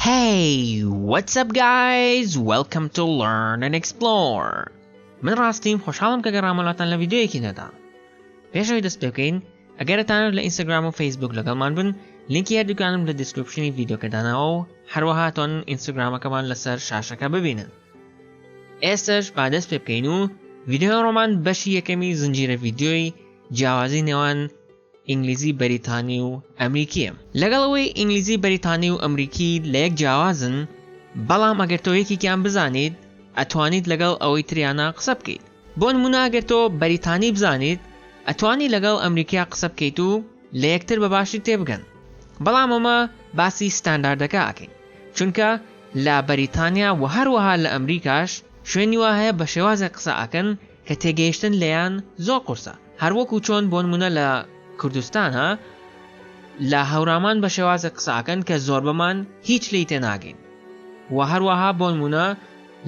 Hey, what's up guys? Welcome to Learn and Explore. من راستیم خوشحالم که گراملاتان لویدیویکی ندا. پیشوی دست بکەین ئەگەر تانر لە ئینستاگرام و فیسبوک لەگەڵمان بن لینکی هەردووکانم لە دیسکریپشنی ڤیدیۆکەدانەوە و هەروەها تۆن ئینستاگرامەکەمان لەسەر شاشەکە ببینن. ئێستش با دەست پێ بکەین و ڤیدیۆ ڕۆمان بەشی یەکەمی زنجیرە ڤیدیۆی جیاوازی نێوان ئینگلیزی بەریتانی و ئەمریکیە. لەگەڵەوەی ئینگلیزی بەریتانی و ئەمریکی لە یەک جیاوازن، بەڵام ئەگەر تۆ یەکێکیان بزانیت ئەتوانیت لەگەڵ ئەوەی تریانە قسە بکەیت. بۆ نمونە ئەگەر تۆ بەریتانی بزانیت ئەتوانی لەگەڵ ئەمریکیا قسە بکەیت و لە یەکتر بەباشی تێبگەن. بەڵام ئەمە باسی ستانداردەکە ئەکەین، چونکە لە بەریتانیا و هەروەها لە ئەمریکاش شوێنی وا هەیە بە شێوازێک قسە ئەکەن کە تێگەیشتن لەیان زۆر قورسە. هەروەکو چۆن بۆ نمونە لە کوردستانە لە هەورامان بە شێوازێک قسە ئەکەن کە زۆر بەمان هیچ لی تێناگەین، و هەروەها بۆ نمونە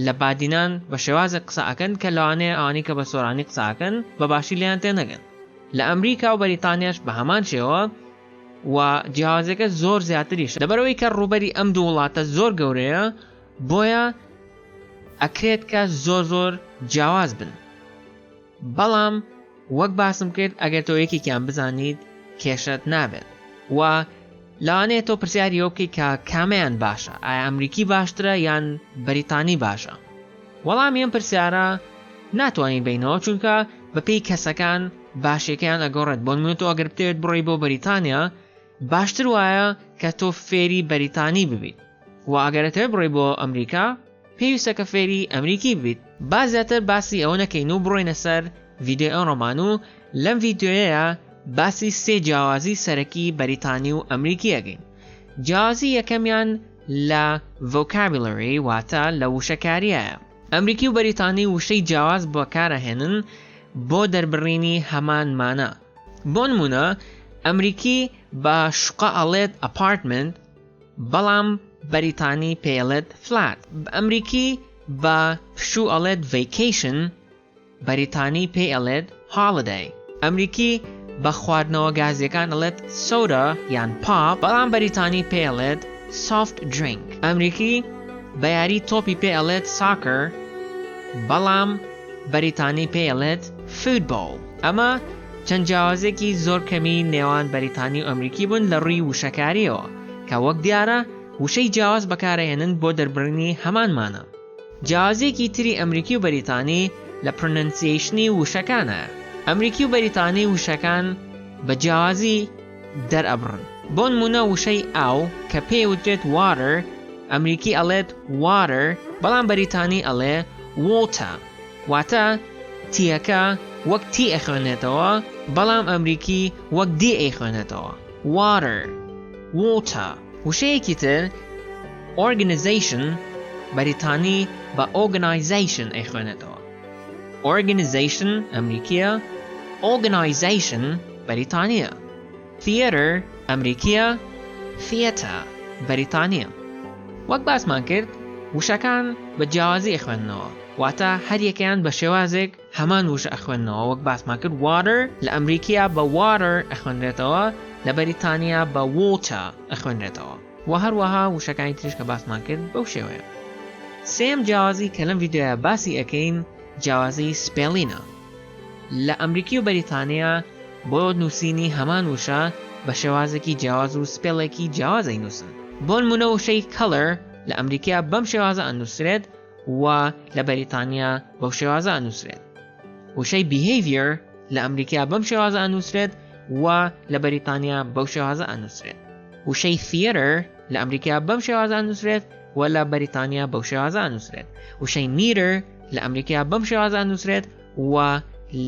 لە بادینان بە شێوازێک قسە ئەکەن کە لەوانەیە ئەوانی کە بە سۆرانی قسە ئەکەن بەباشی لێیان تێنەگەن. لە ئەمریکا و بەریتانیاش بە هەمان شێوە و جیاوازەکە زۆر زیاتریش. لەبەرەوەی کە ڕووبەری ئەم دوو وڵاتە زۆر گەورەیە، بۆیە ئەکرێت کە زۆر جیاواز بن. بەڵام وەک باسم کرد ئەگەر تۆ یەکێکیان بزانیت کێشت نابێت، و لەوانەیە تۆ پرسیاری ئەو بکەیت کە کامیان باشە، ئایا ئەمریکی باشترە یان بەریتانی باشە؟ وەڵامی ئەم پرسیارە ناتوانین بینەوە، چونکە بەپێی کەسەکان باشیەکەیان ئەگەڕێت. بۆ نمونە تۆ ئەگەر بتەوێت بڕۆی بۆ بەریتانیا، باشتر وایە کە تۆ فێری بەریتانی ببیت، و ئەگەرەتەوێت بڕۆی بۆ ئەمریکا پێویستە کە فێری ئەمریکی ببیت. با زیاتر باسی ئەوە نەکەین و بڕۆینە سەر ڤیدیۆ ئەم ڕۆمان، و لەم ڤیدیۆیە باسی سێ جیاوازی سەرەکی بەریتانی و ئەمریکی ئەگەین. جیاوازی یەکەمیان لە vocabulary واتە لە وشەکاریایە. ئەمریکی و بەریتانی وشەی جیاواز بەکارەهێنن بۆ دەربڕینی هەمان مانە. بۆ نمونە ئەمریکی بە شوقە ئەڵێت apartment، بەڵام بەریتانی پێڵێت flat. ئەمریکی بە پشوو ئەڵێت vacation، بەریتانی پێ ئەڵێت holiday. ئەمریکی بە خواردنەوە گازیەکان ئەڵێت soda یان pop، بەڵام بەریتانی پێ ئەڵێت soft drink. ئەمریکی بە یاری تۆپی پێ ئەڵێت soccer، بەڵام بەریتانی پێ ئەڵێت football. ئەمە چەند جیاوازێکی زۆر کەمی نێوان بەریتانی و ئەمریکی بوون لە ڕووی وشەکاریەوە، کە وەک دیارە وشەی جیاواز بەکارەهێنن بۆ دەربڕینی هەمانمانە. جیاوازێکی تری ئەمریکی و بەریتانی لە پرۆنانسیشنی وشەکانە. ئەمریکی و بەریتانی وشەکان بە جیاوازی دەرئەبڕن. بۆ نمونە وشەی ئاو کە پێی وترێت water، ئەمریکی ئەڵێت water، بەڵام بەریتانی ئەڵێ water، واتە تیەکە وەک تی ئەخوێنێتەوە، بەڵام ئەمریکی وەک دی ئەیخوێنێتەوە. water، water. وشەیەکی تر organization، بەریتانی بە organization ئەیخوێنێتەوە. organization ئەمریکیە، organization بەریتانیە. theater ئەمریکیە، theater بەریتانیە. وەک باسمان کرد وشەکان بە جیاوازی ئەخوێننەوە، واتە هەر یەکەیان بە شێوازێک هەمان وشە ئەخوێننەوە. وەک باسمان کرد water لە ئەمریکیا بە water ئەخوێنرێتەوە، لە بەریتانیا بە water ئەخوێنرێتەوە، و هەروەها وشەکانی تریش کە باسمان کرد بەو شێوەیە. سێم جیاوازی کە لەم ڤیدیۆیە باسی ئەکەین جیاوازی سپێلینە. لە ئەمریکی و بەریتانیا بۆ نووسینی هەمان وشە بە شێوازێکی جیاواز و سپێڵێکی جیاوازەی نووسن. بۆ نمونە وشەی color لە ئەمریکا بەم شێوازە ئەنووسرێت، و لە بەریتانیا بەو شێوازە ئەنووسرێت. وشەی behavior لە ئەمریکا بەم شێوازە ئەنووسرێت، و لە بەریتانیا بەو شێوازە ئەنووسرێت. وشەی theater لە ئەمریکا بەم شێوازە ئەنووسرێت، و لە بەریتانیا بەو شێوازە ئەنووسرێت. وشەی meter لە ئەمریکا بەم شێوازە ئەنووسرێت، و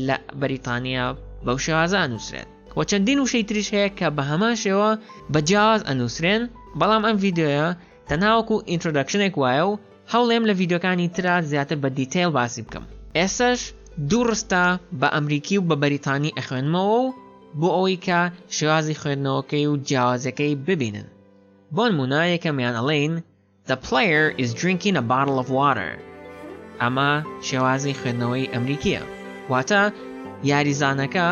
لە بەریتانیا بەو شێوازە ئەنووسرێت. و چەندین وشەی تریش هەیە کە بە هەمان شێوە بە جیاواز ئەنووسرێن، بەڵام ئەم ڤیدیۆیە تەنهاوەکو ئینترۆدەکشنێک وایە و هەوڵێم لە ڤیدیۆکانی ترا زیاتر بە دیتیل باسی بکەم. ئێستش دوو ڕستە بە ئەمریکی و بە بەریتانی ئەخوێنمەوە و بۆ ئەوەی کە شێوازی خوێندنەوەکەی و جیاوازەکەی ببینن. بۆ نمونە یەکەمیان ئەڵێن The player is drinking a bottle of water. ئەمە شێوازی خوێندنەوەی ئەمریکیە، واتە یاریزانەکە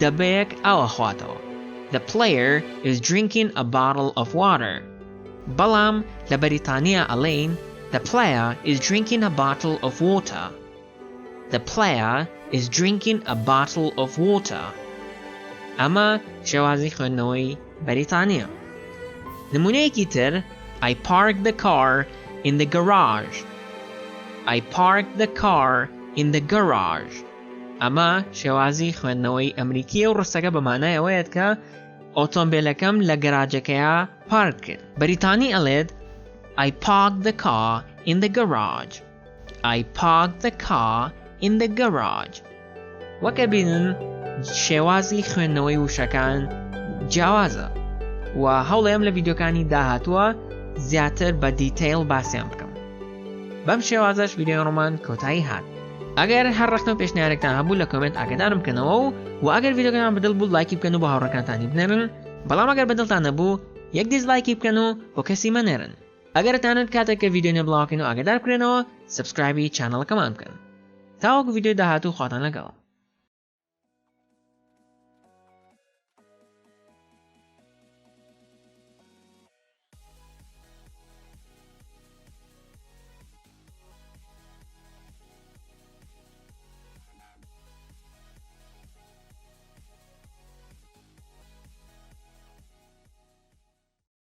دەبەیەک ئەوە خواتەوە. The player is drinking a bottle of water. بەڵام لە بەریتانیا ئەڵێن The player is drinking a bottle of water. The player is drinking a bottle of water. ئەمە شێوازی خوێندنەوەی بەریتانیا. نمونەیەکی تر I parked the car in the garage. I parked the car in the garage. ئەمە شێوازی خوێندنەوەی ئەمریکیە و ڕستەکە بە مانای ئەوەیەت کە ئۆتۆمبیلەکەم لە گەراجەکەیە پارک کرد. بەریتانی ئەڵێت I parked the car in the garage. I parked the car in the garage. وەکە بینن شێوازی خوێندنەوەی وشەکان جیاوازە و هەوڵێم لە ڤیدیۆکانی داهاتووە زیاتر بە دیتەیل باسییان بکەم. بەم شێوازەش ڤیدیۆ ڕۆمان کۆتایی هات. ئەگەر هەر ڕخنە و پێشنیارێکتان هەبوو لە کۆمنت ئاگادارم بکەنەوە و ئەگەر ڤیدیۆکان بەدڵ بوو لایکی بکەن و بە هاوڕێکانتانی بنێرن، بەڵام ئەگەر بەدڵتان نەبوو یەک دیزلایکی بکەن و بۆ کەسی مەنێرن. ئەگەرتانت کاتێک کە ڤیدیۆ نێبڵاوکەن و ئاگادار بکرێنەوە سبسکرایبی چانەڵەکەمان بکەن. تاوەکو ڤیدیۆی داهاتوو خواتان لەگەڵ.